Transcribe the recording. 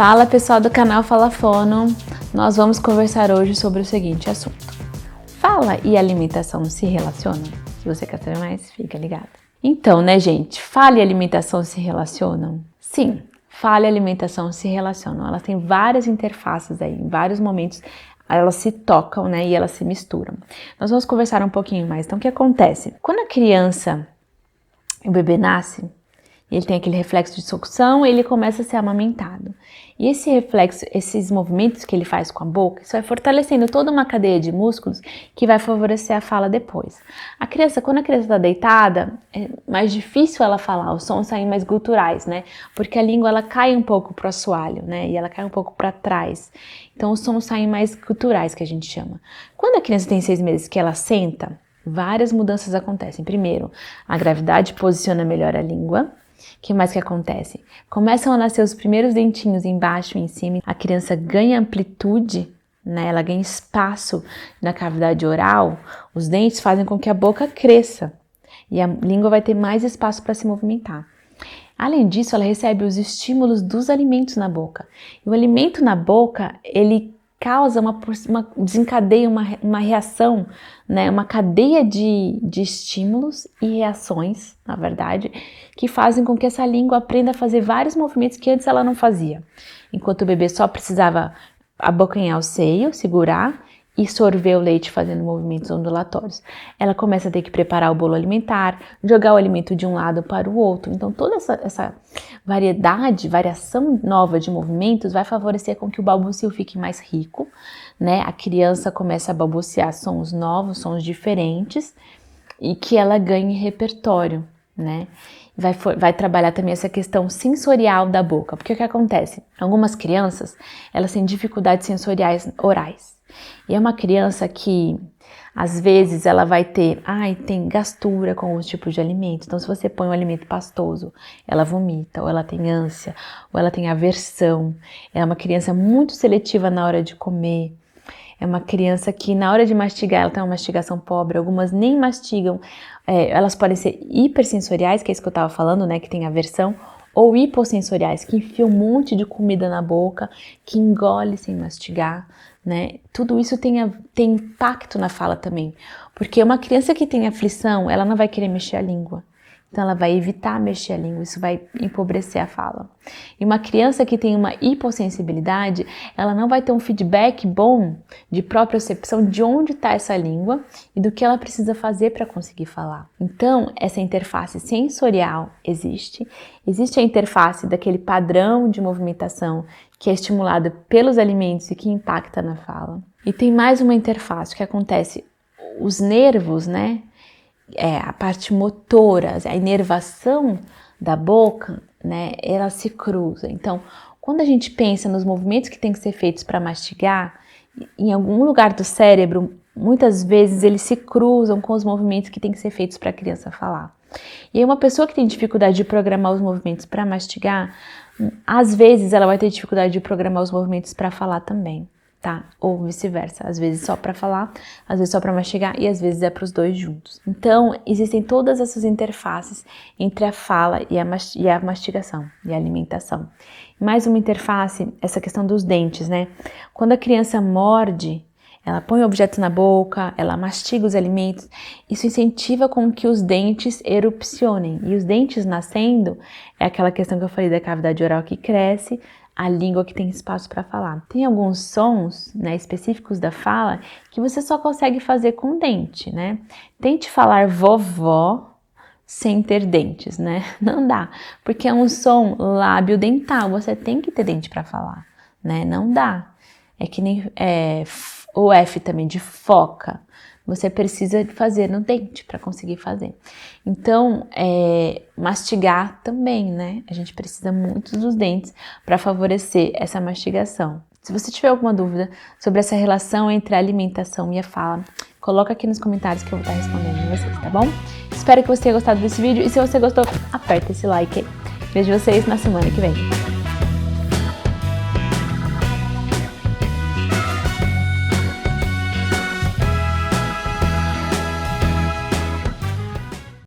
Fala pessoal do canal Fala Fono, nós vamos conversar hoje sobre o seguinte assunto. Fala e alimentação se relacionam? Se você quer saber mais, fica ligado. Então, né gente, fala e alimentação se relacionam? Sim, fala e alimentação se relacionam. Elas têm várias interfaces aí, em vários momentos elas se tocam, né, e elas se misturam. Nós vamos conversar um pouquinho mais. Então, o que acontece? Quando a criança, o bebê nasce, ele tem aquele reflexo de sucção, ele começa a ser amamentado. E esse reflexo, esses movimentos que ele faz com a boca, isso vai fortalecendo toda uma cadeia de músculos que vai favorecer a fala depois. A criança, quando a criança está deitada, é mais difícil ela falar, os sons saem mais guturais, né? Porque a língua, ela cai um pouco para o assoalho, né? E ela cai um pouco para trás. Então, os sons saem mais guturais, que a gente chama. Quando a criança tem 6 meses que ela senta, várias mudanças acontecem. Primeiro, a gravidade posiciona melhor a língua. O que mais que acontece? Começam a nascer os primeiros dentinhos embaixo e em cima. A criança ganha amplitude, né? Ela ganha espaço na cavidade oral. Os dentes fazem com que a boca cresça. E a língua vai ter mais espaço para se movimentar. Além disso, ela recebe os estímulos dos alimentos na boca. E o alimento na boca, ele causa desencadeia uma reação, né? Uma cadeia de estímulos e reações, na verdade, que fazem com que essa língua aprenda a fazer vários movimentos que antes ela não fazia. Enquanto o bebê só precisava abocanhar o seio, segurar e sorver o leite fazendo movimentos ondulatórios. Ela começa a ter que preparar o bolo alimentar, jogar o alimento de um lado para o outro. Então toda essa variação nova de movimentos vai favorecer com que o balbucio fique mais rico, né? A criança começa a balbuciar sons novos, sons diferentes e que ela ganhe repertório, né? Vai trabalhar também essa questão sensorial da boca, porque o que acontece? Algumas crianças, elas têm dificuldades sensoriais orais. E é uma criança que, às vezes, ela vai ter, tem gastura com alguns tipos de alimentos. Então, se você põe um alimento pastoso, ela vomita, ou ela tem ânsia, ou ela tem aversão. É uma criança muito seletiva na hora de comer. É uma criança que, na hora de mastigar, ela tem uma mastigação pobre. Algumas nem mastigam. Elas podem ser hipersensoriais, que é isso que eu estava falando, né, que tem aversão, ou hipossensoriais, que enfiam um monte de comida na boca, que engole sem mastigar, né? Tudo isso tem impacto na fala também, porque uma criança que tem aflição, ela não vai querer mexer a língua, então ela vai evitar mexer a língua, isso vai empobrecer a fala. E uma criança que tem uma hipossensibilidade, ela não vai ter um feedback bom de propriocepção de onde está essa língua e do que ela precisa fazer para conseguir falar. Então, essa interface sensorial existe a interface daquele padrão de movimentação que é estimulada pelos alimentos e que impacta na fala. E tem mais uma interface que acontece, os nervos, né? A parte motora, a inervação da boca, né, ela se cruza. Então, quando a gente pensa nos movimentos que tem que ser feitos para mastigar, em algum lugar do cérebro, muitas vezes eles se cruzam com os movimentos que tem que ser feitos para a criança falar. E aí uma pessoa que tem dificuldade de programar os movimentos para mastigar, às vezes ela vai ter dificuldade de programar os movimentos para falar também. Tá? Ou vice-versa, às vezes só para falar, às vezes só para mastigar e às vezes é para os dois juntos. Então, existem todas essas interfaces entre a fala e a mastigação e a alimentação. Mais uma interface, essa questão dos dentes, né? Quando a criança morde, ela põe o objeto na boca, ela mastiga os alimentos, isso incentiva com que os dentes erupcionem. E os dentes nascendo, é aquela questão que eu falei da cavidade oral que cresce, a língua que tem espaço para falar. Tem alguns sons, né, específicos da fala que você só consegue fazer com dente, né? Tente falar vovó sem ter dentes, né? Não dá, porque é um som lábio-dental, você tem que ter dente para falar, né? Não dá. É que nem o F também, de foca. Você precisa fazer no dente para conseguir fazer. Então, mastigar também, né? A gente precisa muito dos dentes para favorecer essa mastigação. Se você tiver alguma dúvida sobre essa relação entre a alimentação e a fala, coloca aqui nos comentários que eu vou estar respondendo em vocês, tá bom? Espero que você tenha gostado desse vídeo e se você gostou, aperta esse like aí. Vejo vocês na semana que vem.